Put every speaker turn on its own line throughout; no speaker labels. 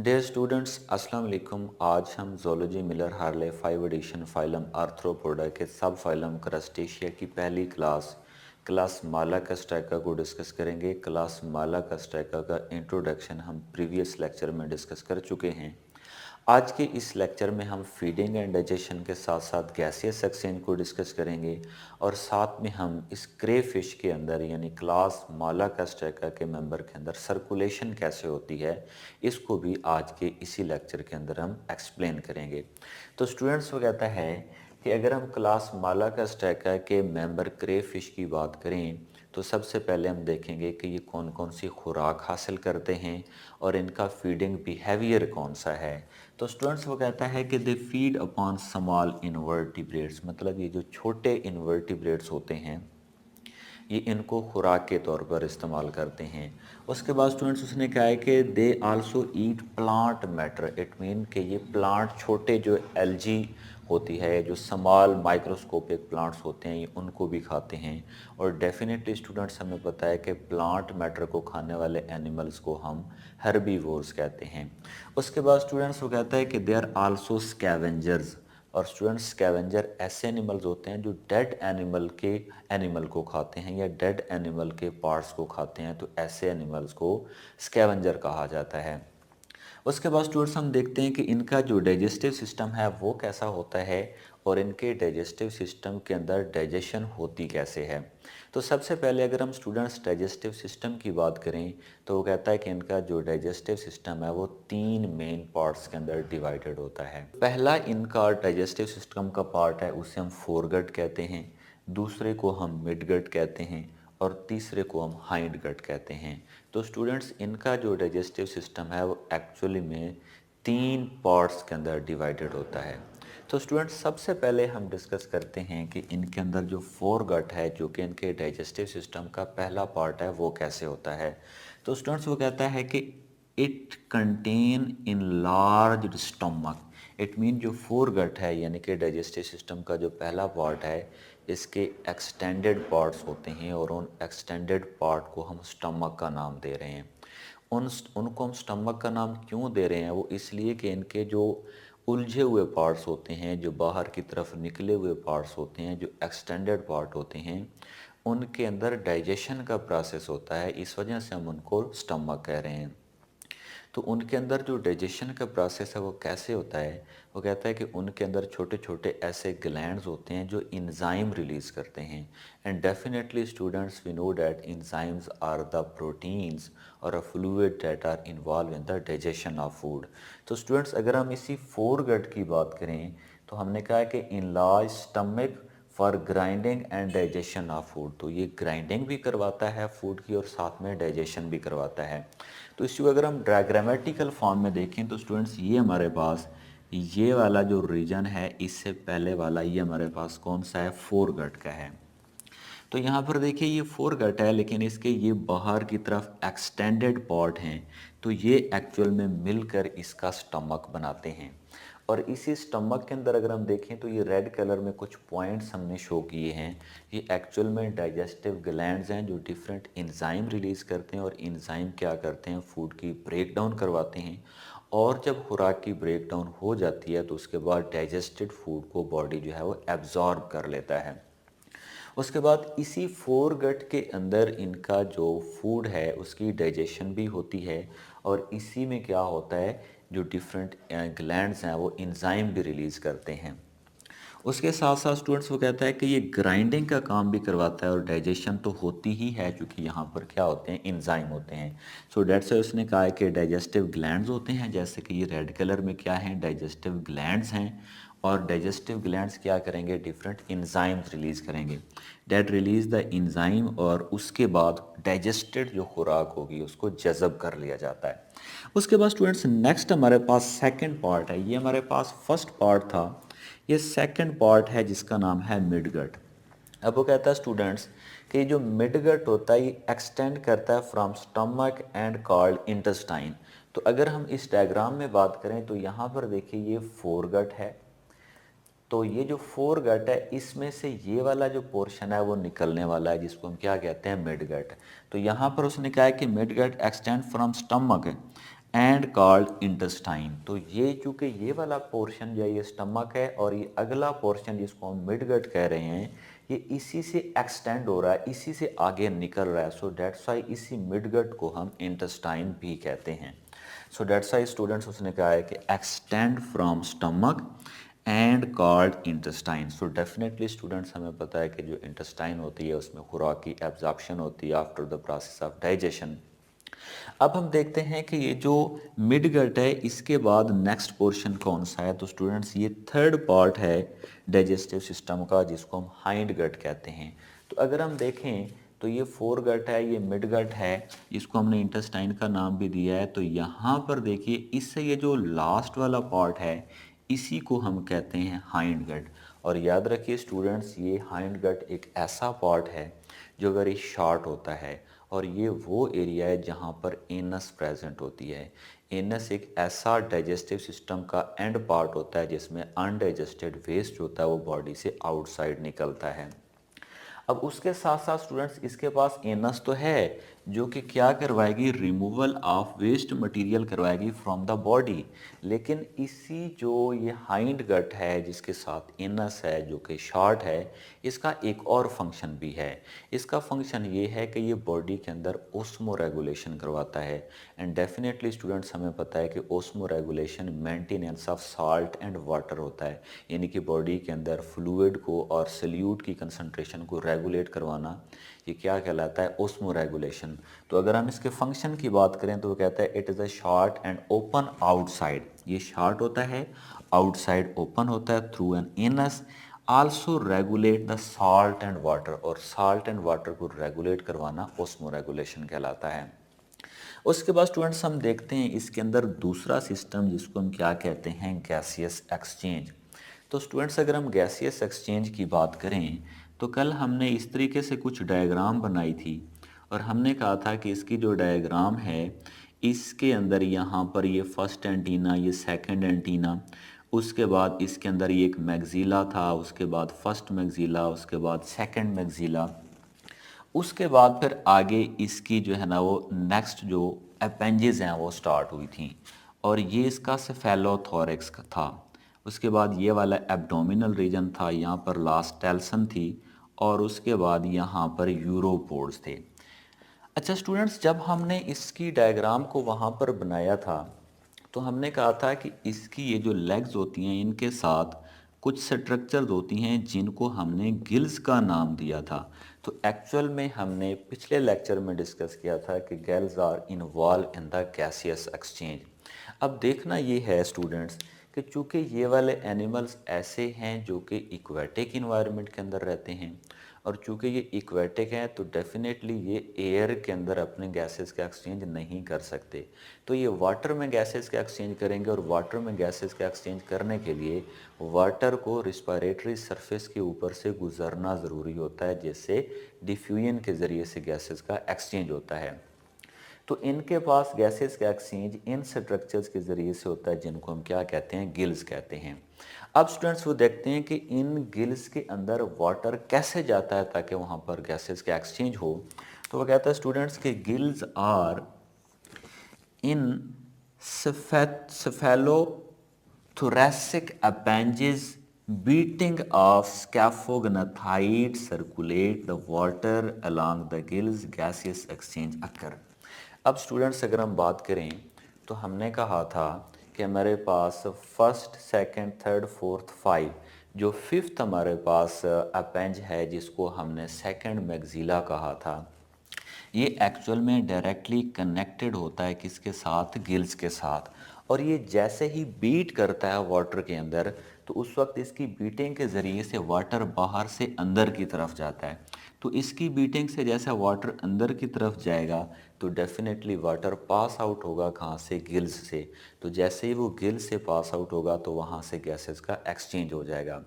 Dear students अस्सलाम वालेकुम। आज हम zoology Miller Harley 5 edition phylum arthropoda के सब फाइलम क्रस्टेशिया की पहली क्लास मालाकस्टैका को डिस्कस करेंगे। क्लास मालाकस्टैका का इंट्रोडक्शन हम प्रीवियस लेक्चर में डिस्कस कर चुके हैं। आज के इस लेक्चर में हम फीडिंग एंड डाइजेशन के साथ साथ गैसियस सक्सेन को डिस्कस करेंगे और साथ में हम इस क्रे फिश के अंदर यानी क्लास मालाकस्टैका के मेंबर के अंदर सर्कुलेशन कैसे होती है इसको भी आज के इसी लेक्चर के अंदर हम एक्सप्लेन करेंगे। तो स्टूडेंट्स वो कहता है कि अगर हम क्लास मालाकस्टैका के मेंबर क्रे फिश की बात करें तो सबसे पहले हम देखेंगे कि ये कौन कौन सी खुराक हासिल करते हैं और इनका फीडिंग बिहेवियर कौन सा है। तो स्टूडेंट्स वो कहता है कि they feed upon small invertebrates, मतलब ये जो छोटे इनवर्टिब्रेट्स होते हैं ये इनको खुराक के तौर पर इस्तेमाल करते हैं। उसके बाद स्टूडेंट्स उसने कहा है कि they also eat plant matter, it mean कि ये प्लांट छोटे जो एल्जी होती है जो स्मॉल माइक्रोस्कोपिक प्लांट्स होते हैं ये उनको भी खाते हैं। और डेफिनेटली स्टूडेंट्स हमें पता है कि प्लांट मैटर को खाने वाले एनिमल्स को हम हर्बीवोर्स कहते हैं। उसके बाद स्टूडेंट्स वो कहता है कि दे आर आल्सो स्कैवेंजर्स। और स्टूडेंट्स स्कैवेंजर ऐसे एनिमल्स होते हैं जो डेड एनिमल को खाते हैं या डेड एनिमल के पार्ट्स को खाते हैं, तो ऐसे एनिमल्स को स्कैवेंजर कहा जाता है। उसके बाद स्टूडेंट्स हम देखते हैं कि इनका जो डाइजेस्टिव सिस्टम है वो कैसा होता है और इनके डाइजेस्टिव सिस्टम के अंदर डाइजेशन होती कैसे है। तो सबसे पहले अगर हम स्टूडेंट्स डाइजेस्टिव सिस्टम की बात करें तो वो कहता है कि इनका जो डाइजेस्टिव सिस्टम है वो 3 मेन पार्ट्स के अंदर डिवाइडेड होता है। पहला इनका डाइजेस्टिव सिस्टम का पार्ट है उसे हम फोरगट कहते हैं, दूसरे को हम मिडगट कहते हैं और तीसरे को हम हाइंड गट कहते हैं। तो स्टूडेंट्स इनका जो डाइजेस्टिव सिस्टम है वो एक्चुअली में 3 पार्ट्स के अंदर डिवाइडेड होता है। तो स्टूडेंट्स सबसे पहले हम डिस्कस करते हैं कि इनके अंदर जो फोर गट है जो कि इनके डाइजेस्टिव सिस्टम का पहला पार्ट है वो कैसे होता है। तो स्टूडेंट्स वो कहता है कि it contain in large stomach, it mean जो फोर गट है यानी कि डाइजेस्टिव सिस्टम का जो पहला पार्ट है इसके एक्सटेंडेड पार्ट्स होते हैं और उन एक्सटेंडेड पार्ट को हम स्टमक का नाम दे रहे हैं। उनको हम स्टमक का नाम क्यों दे रहे हैं, वो इसलिए कि इनके जो उलझे हुए पार्ट्स होते हैं, जो बाहर की तरफ निकले हुए पार्ट्स होते हैं, जो एक्सटेंडेड पार्ट होते हैं, उनके अंदर डाइजेशन का प्रोसेस होता है, इस वजह से हम उनको स्टमक कह रहे हैं। तो उनके अंदर जो डाइजेशन का प्रोसेस है वो कैसे होता है, वो कहता है कि उनके अंदर छोटे छोटे ऐसे ग्लैंड्स होते हैं जो इंजाइम रिलीज़ करते हैं। And definitely students we know that enzymes are the proteins और a fluid that are involve in the digestion of food. तो स्टूडेंट्स अगर हम इसी फोर गट की बात करें तो हमने कहा है कि in large stomach for grinding and digestion of food, तो ये ग्राइंडिंग भी करवाता है फूड की और साथ में डाइजेशन भी करवाता है। तो इसी को अगर हम ग्रामेटिकल फॉर्म में देखें तो स्टूडेंट्स ये हमारे पास ये वाला जो रीजन है इससे पहले वाला ये हमारे पास कौन सा है, फोर गट का है। तो यहाँ पर देखिए ये फोर गट है लेकिन इसके ये बाहर की तरफ एक्सटेंडेड पार्ट हैं, तो ये एक्चुअल में मिलकर इसका स्टमक बनाते हैं। और इसी स्टमक के अंदर अगर हम देखें तो ये रेड कलर में कुछ पॉइंट्स हमने शो किए हैं, ये एक्चुअल में डाइजेस्टिव ग्लैंड्स हैं जो डिफरेंट इंजाइम रिलीज़ करते हैं और इंजाइम क्या करते हैं, फूड की ब्रेक डाउन करवाते हैं। और जब खुराक की ब्रेक डाउन हो जाती है तो उसके बाद डाइजेस्टेड फूड को बॉडी जो है वो एब्जॉर्ब कर लेता है। उसके बाद इसी फोर गट के अंदर इनका जो फूड है उसकी डाइजेशन भी होती है और इसी में क्या होता है जो डिफरेंट ग्लैंड्स हैं वो इंजाइम भी रिलीज़ करते हैं। उसके साथ साथ स्टूडेंट्स वो कहता है कि ये ग्राइंडिंग का काम भी करवाता है और डाइजेशन तो होती ही है क्योंकि यहाँ पर क्या होते हैं, इंजाइम होते हैं। सो डेट्स वाई उसने कहा है कि डाइजेस्टिव ग्लैंड्स होते हैं, जैसे कि ये रेड कलर में क्या हैं, डाइजेस्टिव ग्लैंड्स हैं। और डाइजेस्टिव ग्लैंड्स क्या करेंगे, डिफरेंट इंजाइम्स रिलीज़ करेंगे, डेट रिलीज़ द इंजाइम और उसके बाद डाइजेस्टेड जो खुराक होगी उसको जज़ब कर लिया जाता है। उसके बाद स्टूडेंट्स नेक्स्ट हमारे पास सेकंड पार्ट है, ये हमारे पास फर्स्ट पार्ट था, ये सेकंड पार्ट है जिसका नाम है मिडगट। अब वो कहता है स्टूडेंट्स कि जो मिडगट होता है ये एक्सटेंड करता है from stomach and called intestine. तो अगर हम इस डायग्राम में बात करें तो यहाँ पर देखिए ये फोरगट है, तो ये जो फोर गट है इसमें से ये वाला जो पोर्शन है वो निकलने वाला है जिसको हम क्या कहते हैं, मिड गट। तो यहाँ पर उसने कहा है कि mid gut extend from stomach and called intestine. तो ये चूँकि ये वाला पोर्शन जो है ये स्टमक है और ये अगला पोर्शन जिसको हम मिडगट कह रहे हैं ये इसी से एक्सटेंड हो रहा है, इसी से आगे निकल रहा है। सो डेट्स वाई इसी मिडगट को हम इंटेस्टाइन भी कहते हैं। सो डेट्स वाई स्टूडेंट्स उसने कहा है कि extend from stomach and called intestine. So definitely students हमें पता है कि जो इंटेस्टाइन होती है उसमें खुराक की एब्जॉर्प्शन होती है after the process of digestion. अब हम देखते हैं कि ये जो मिड गट है इसके बाद नेक्स्ट पोर्शन कौन सा है। तो स्टूडेंट्स ये थर्ड पार्ट है डाइजेस्टिव सिस्टम का जिसको हम हाइंड गट कहते हैं। तो अगर हम देखें तो ये फोर गट है, ये मिड गट है, इसको हमने इंटेस्टाइन का नाम भी दिया है। तो यहाँ पर देखिए इससे ये जो लास्ट वाला पार्ट है इसी को हम कहते हैं हाइंड गट। और याद रखिए स्टूडेंट्स ये हाइंड गट एक ऐसा पार्ट है जो वेरी शॉर्ट होता है और ये वो एरिया है जहाँ पर एनस प्रेजेंट होती है। एनस एक ऐसा डाइजेस्टिव सिस्टम का एंड पार्ट होता है जिसमें अनडाइजेस्टेड वेस्ट होता है वो बॉडी से आउटसाइड निकलता है। अब उसके साथ साथ स्टूडेंट्स इसके पास एनस तो है जो कि क्या करवाएगी, रिमूवल ऑफ वेस्ट मटेरियल करवाएगी फ्रॉम द बॉडी। लेकिन इसी जो ये हाइंड गट है जिसके साथ एनस है जो कि शॉर्ट है, इसका एक और फंक्शन भी है। इसका फंक्शन ये है कि ये बॉडी के अंदर ओस्मो रेगुलेशन करवाता है। एंड डेफिनेटली स्टूडेंट्स हमें पता है कि osmo regulation maintenance of salt and water होता है, यानी कि बॉडी के अंदर फ्लूइड को और सल्यूट की कंसंट्रेशन को रेगुलेट करवाना, ये क्या कहलाता है, ओस्मो रेगुलेशन। तो अगर हम इसके फंक्शन की बात करें तो वो कहता है it is a short and open outside. ये शॉर्ट होता है, आउटसाइड ओपन होता है through an anus. Also regulate the salt and water, और साल्ट एंड वाटर को रेगुलेट करवाना ओस्मो रेगुलेशन कहलाता है। उसके बाद स्टूडेंट्स हम देखते हैं इसके अंदर दूसरा सिस्टम जिसको हम क्या कहते हैं, गैसियस एक्सचेंज। तो स्टूडेंट्स अगर हम गैसियस एक्सचेंज की बात करें तो कल हमने इस तरीके से कुछ डायग्राम बनाई थी और हमने कहा था कि इसकी जो डायग्राम है इसके अंदर यहाँ पर ये फर्स्ट एंटीना, ये सेकंड एंटीना, उसके बाद इसके अंदर ये एक मैगजीला था, उसके बाद फर्स्ट मैगजीला, उसके बाद सेकंड मैगजीला, उसके बाद फिर आगे इसकी जो है ना वो नेक्स्ट जो अपेंजेस हैं वो स्टार्ट हुई थी और ये इसका सेफेलोथोरैक्स का था। उसके बाद ये वाला एब्डोमिनल रीजन था, यहाँ पर लास्ट टेल्सन थी और उसके बाद यहाँ पर यूरोपोड्स थे। अच्छा स्टूडेंट्स, जब हमने इसकी डायग्राम को वहाँ पर बनाया था तो हमने कहा था कि इसकी ये जो लेग्स होती हैं इनके साथ कुछ स्ट्रक्चर्स होती हैं जिनको हमने गिल्स का नाम दिया था। तो एक्चुअल में हमने पिछले लेक्चर में डिस्कस किया था कि gills are involve in the gaseous exchange. अब देखना ये है स्टूडेंट्स कि चूँकि ये वाले एनिमल्स ऐसे हैं जो कि इक्वेटिक इन्वायरमेंट के अंदर रहते हैं और चूँकि ये इक्वेटिक हैं तो डेफिनेटली ये एयर के अंदर अपने गैसेस का एक्सचेंज नहीं कर सकते। तो ये वाटर में गैसेस का एक्सचेंज करेंगे और वाटर में गैसेस का एक्सचेंज करने के लिए वाटर को रिस्पायरेटरी सरफेस के ऊपर से गुजरना ज़रूरी होता है, जिससे डिफ्यूजन के ज़रिए से गैसेस का एक्सचेंज होता है। तो इनके पास गैसेस का एक्सचेंज इन स्ट्रक्चर्स के ज़रिए से होता है जिनको हम क्या कहते हैं, गिल्स कहते हैं। अब स्टूडेंट्स वो देखते हैं कि इन गिल्स के अंदर वाटर कैसे जाता है ताकि वहाँ पर गैसेस का एक्सचेंज हो। तो वो कहता है स्टूडेंट्स कि gills are in cephalothoracid appendages beating of scaphognathides circulate the water along the gills, gaseous exchange occur। अब स्टूडेंट्स अगर हम बात करें तो हमने कहा था कि हमारे पास first, second, third, fourth, five, जो फिफ्थ हमारे पास अपेंज है जिसको हमने सेकंड मैगजीला कहा था, ये एक्चुअल में डायरेक्टली कनेक्टेड होता है किसके साथ, गिल्स के साथ। और ये जैसे ही बीट करता है वाटर के अंदर तो उस वक्त इसकी बीटिंग के ज़रिए से वाटर बाहर से अंदर की तरफ जाता है। तो इसकी बीटिंग से जैसा वाटर अंदर की तरफ जाएगा तो डेफिनेटली वाटर पास आउट होगा कहाँ से, गिल्स से। तो जैसे ही वो गिल्स से पास आउट होगा तो वहाँ से गैसेस का एक्सचेंज हो जाएगा।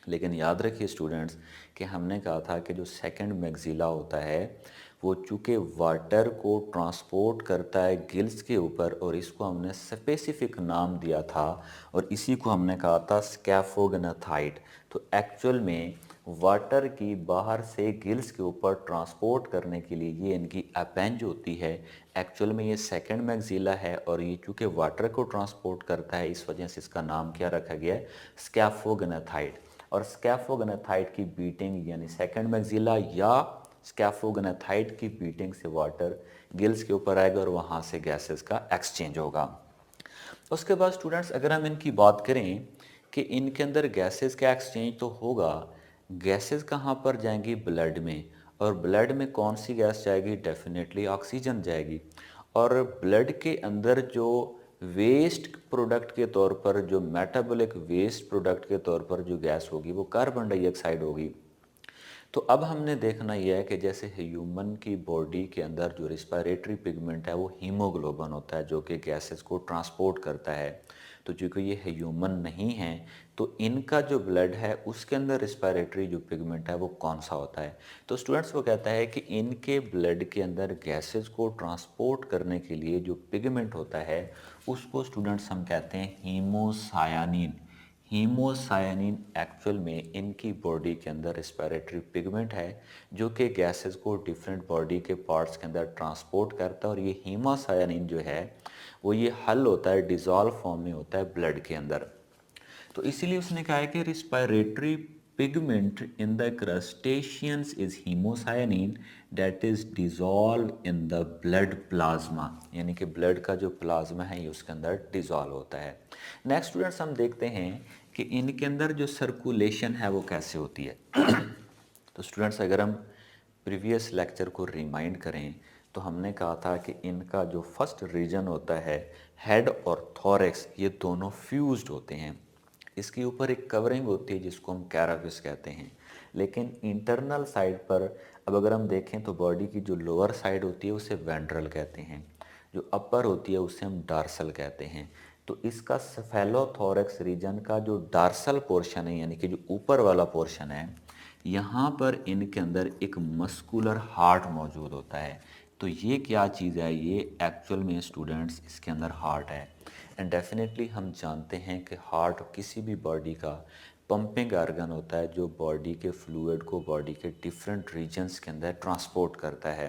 लेकिन याद रखिए स्टूडेंट्स कि हमने कहा था कि जो सेकंड मैगजीला होता है वो चूँकि वाटर को ट्रांसपोर्ट करता है गिल्स के ऊपर और इसको हमने स्पेसिफिक नाम दिया था और इसी को हमने कहा था स्कैफोगनाथाइड। तो एक्चुअल में वाटर की बाहर से गिल्स के ऊपर ट्रांसपोर्ट करने के लिए ये इनकी अपेंज होती है। एक्चुअल में ये सेकंड मैक्सिला है और ये चूँकि वाटर को ट्रांसपोर्ट करता है इस वजह से इसका नाम क्या रखा गया है, स्कैफोगनाथाइड। और स्कैफोगनाथाइड की बीटिंग यानी सेकंड मैक्सिला या स्कैफोगनाथाइड की बीटिंग से वाटर गिल्स के ऊपर आएगा और वहाँ से गैसेस का एक्सचेंज होगा। उसके बाद स्टूडेंट्स अगर हम इनकी बात करें कि इनके अंदर गैसेस का एक्सचेंज तो होगा, गैसेस कहाँ पर जाएंगी, ब्लड में। और ब्लड में कौन सी गैस जाएगी, डेफिनेटली ऑक्सीजन जाएगी। और ब्लड के अंदर जो वेस्ट प्रोडक्ट के तौर पर, जो मेटाबॉलिक वेस्ट प्रोडक्ट के तौर पर जो गैस होगी वो कार्बन डाइऑक्साइड होगी। तो अब हमने देखना यह है कि जैसे ह्यूमन की बॉडी के अंदर जो रिस्पायरेटरी पिगमेंट है वो हीमोग्लोबिन होता है जो कि गैसेस को ट्रांसपोर्ट करता है। तो चूँकि ये ह्यूमन नहीं है तो इनका जो ब्लड है उसके अंदर रिस्पायरेटरी जो पिगमेंट है वो कौन सा होता है। तो स्टूडेंट्स वो कहता है कि इनके ब्लड के अंदर गैसेस को ट्रांसपोर्ट करने के लिए जो पिगमेंट होता है उसको स्टूडेंट्स हम कहते हैं हीमोसायानिन। हीमोसायानिन एक्चुअल में इनकी बॉडी के अंदर रिस्पायरेटरी पिगमेंट है जो कि गैसेस को डिफरेंट बॉडी के पार्ट्स के अंदर ट्रांसपोर्ट करता है। और ये हीमोसायानिन जो है वो ये हल होता है, डिज़ोल्व फॉर्म में होता है ब्लड के अंदर। तो इसीलिए उसने कहा है कि respiratory pigment in the crustaceans is haemocyanin that is dissolve in the blood plasma, यानी कि ब्लड का जो प्लाज्मा है ये उसके अंदर डिजॉल्व होता है। नेक्स्ट स्टूडेंट्स हम देखते हैं कि इनके अंदर जो सर्कुलेशन है वो कैसे होती है। तो स्टूडेंट्स अगर हम प्रीवियस लेक्चर को रिमाइंड करें तो हमने कहा था कि इनका जो फर्स्ट रीजन होता है हेड और थोरेक्स, ये दोनों फ्यूज्ड होते हैं। इसके ऊपर एक कवरिंग होती है जिसको हम कैराविस कहते हैं। लेकिन इंटरनल साइड पर अब अगर हम देखें तो बॉडी की जो लोअर साइड होती है उसे वेंट्रल कहते हैं, जो अपर होती है उसे हम डार्सल कहते हैं। तो इसका सेफेलोथोरैक्स रीजन का जो डार्सल पोर्शन है यानी कि जो ऊपर वाला पोर्शन है, यहाँ पर इनके अंदर एक मस्कुलर हार्ट मौजूद होता है। तो ये क्या चीज़ है, ये एक्चुअल में स्टूडेंट्स इसके अंदर हार्ट है। एंड डेफिनेटली हम जानते हैं कि हार्ट किसी भी बॉडी का पंपिंग आर्गन होता है जो बॉडी के फ्लूइड को बॉडी के डिफरेंट रीजन्स के अंदर ट्रांसपोर्ट करता है।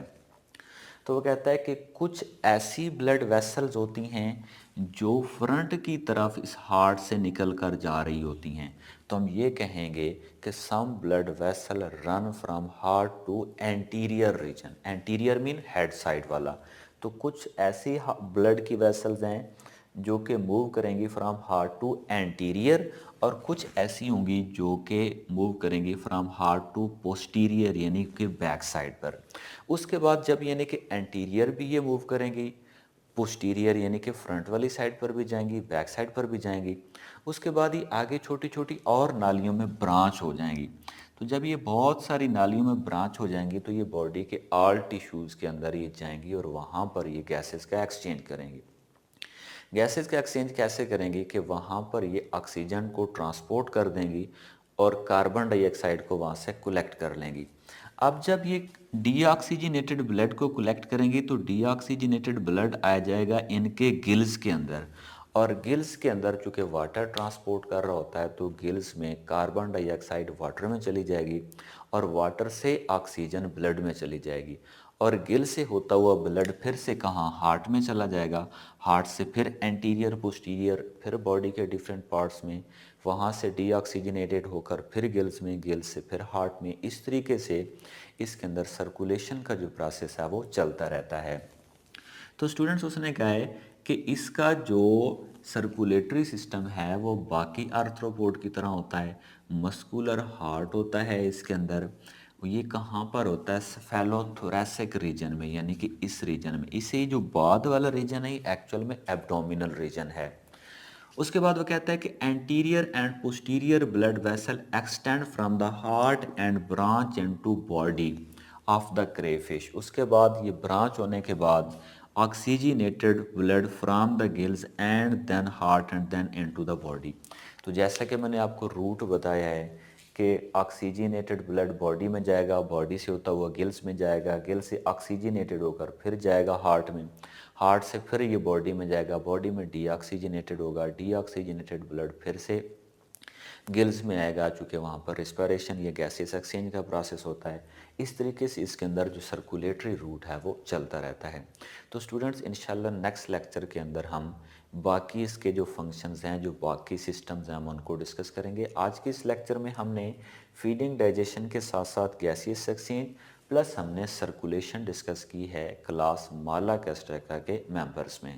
तो वो कहता है कि कुछ ऐसी ब्लड वेसल्स होती हैं जो फ्रंट की तरफ इस हार्ट से निकल कर जा रही होती हैं। तो हम ये कहेंगे कि some blood vessel run from heart to anterior region. Anterior mean head side वाला। तो कुछ ऐसी ब्लड की वेसल्स हैं जो कि मूव करेंगी फ्रॉम हार्ट टू एंटीरियर, और कुछ ऐसी होंगी जो कि मूव करेंगी फ्रॉम हार्ट टू पोस्टीरियर यानी कि बैक साइड पर। उसके बाद जब यानी कि एंटीरियर भी ये मूव करेंगी, पोस्टीरियर यानी कि फ्रंट वाली साइड पर भी जाएंगी, बैक साइड पर भी जाएंगी। उसके बाद ही आगे छोटी छोटी और नालियों में ब्रांच हो जाएंगी। तो जब ये बहुत सारी नालियों में ब्रांच हो जाएंगी तो ये बॉडी के ऑल टिश्यूज़ के अंदर ये जाएंगी और वहाँ पर ये गैसेस का एक्सचेंज करेंगी। गैसेस का एक्सचेंज कैसे करेंगी कि वहाँ पर ये ऑक्सीजन को ट्रांसपोर्ट कर देंगी और कार्बन डाइऑक्साइड को वहाँ से कलेक्ट कर लेंगी। अब जब ये डीऑक्सीजनेटेड ब्लड को कलेक्ट करेंगी तो डीऑक्सीजनेटेड ब्लड आ जाएगा इनके गिल्स के अंदर। और गिल्स के अंदर चूँकि वाटर ट्रांसपोर्ट कर रहा होता है तो गिल्स में कार्बन डाइऑक्साइड वाटर में चली जाएगी और वाटर से ऑक्सीजन ब्लड में चली जाएगी। और गिल से होता हुआ ब्लड फिर से कहाँ, हार्ट में चला जाएगा। हार्ट से फिर एंटीरियर पोस्टीरियर फिर बॉडी के डिफरेंट पार्ट्स में, वहाँ से डीऑक्सीजनेटेड होकर फिर गिल्स में, गिल्स से फिर हार्ट में। इस तरीके से इसके अंदर सर्कुलेशन का जो प्रोसेस है वो चलता रहता है। तो स्टूडेंट्स उसने कहा है कि इसका जो सर्कुलेटरी सिस्टम है वो बाकी आर्थ्रोपोड की तरह होता है। मस्कुलर हार्ट होता है इसके अंदर। ये कहाँ पर होता है, सेफेलोथोरैसिक रीजन में, यानी कि इस रीजन में। इसे जो बाद वाला रीजन है एक्चुअल में एब्डोमिनल रीजन है। उसके बाद वो कहता है कि anterior and posterior blood vessel extend from the heart and branch into body of the crayfish. उसके बाद ये ब्रांच होने के बाद oxygenated blood from the gills and then heart and then into the body. तो जैसा कि मैंने आपको रूट बताया है कि ऑक्सीजनेटेड ब्लड बॉडी में जाएगा, बॉडी से होता हुआ गिल्स में जाएगा, गिल से ऑक्सीजनेटेड होकर फिर जाएगा हार्ट में, हार्ट से फिर ये बॉडी में जाएगा, बॉडी में डीऑक्सीजनेटेड होगा, डीऑक्सीजनेटेड ब्लड फिर से गिल्स में आएगा, चूँकि वहाँ पर रिस्पायरेशन या गैसेस एक्सचेंज का प्रोसेस होता है। इस तरीके से इसके अंदर जो सर्कुलेटरी रूट है वो चलता रहता है। तो स्टूडेंट्स इंशाल्लाह नेक्स्ट लेक्चर के अंदर हम बाकी इसके जो फंक्शंस हैं, जो बाकी सिस्टम्स हैं, हम उनको डिस्कस करेंगे। आज के इस लेक्चर में हमने फीडिंग डाइजेशन के साथ साथ गैसियस एक्सचेंज प्लस हमने सर्कुलेशन डिस्कस की है क्लास मालाकस्टेका के मेंबर्स में।